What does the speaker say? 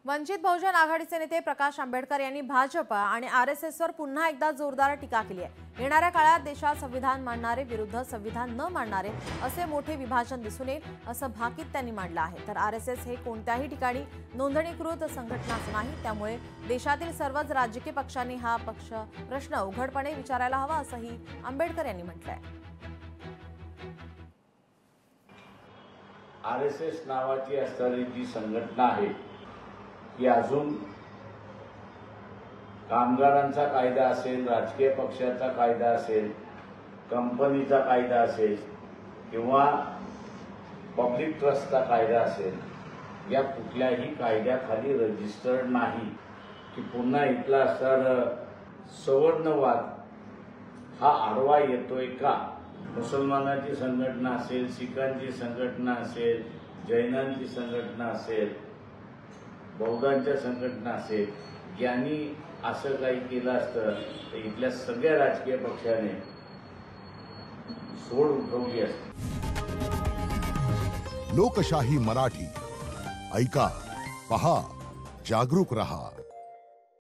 वंचित बहुजन आघाडीचे नेते प्रकाश आंबेडकर यांनी भाजप आणि आरएसएसवर पुन्हा एकदा जोरदार टीका केली आहे। येणाऱ्या काळात देशात संविधान मानणारे विरुद्ध संविधान न मानणारे असे मोठे विभाजन दिसून येईल असं भाकीत त्यांनी मांडलं आहे। तर आरएसएस हे कोणत्याही ठिकाणी नोंदणीकृत संघटनाच नाही, त्यामुळे देशातील सर्वच राजकीय पक्षांनी हा प्रश्न उघडपणे विचारायला हवा असंही आंबेडकर यांनी म्हटलंय। आरएसएस नावाची असणारी जी संघटना आहे की अजून कामगारांचा कायदा असेल, राजकीय पक्षाचा कायदा असेल, कंपनीचा कायदा असेल किंवा पब्लिक ट्रस्टचा कायदा असेल, या कुठल्याही कायद्याखाली रजिस्टर्ड नाही की पुन्हा इथला असणारा सवर्णवाद हा आडवा येतोय का? मुसलमानांची संघटना असेल, शिखांची संघटना असेल, जैनांची संघटना असेल, बौद्धांच्या संघटना असेल, यांनी असं काही केलं असतं तर इथल्या सगळ्या राजकीय पक्षाने सोड उठवली असती। लोकशाही मराठी ऐका, पहा, जागरूक रहा।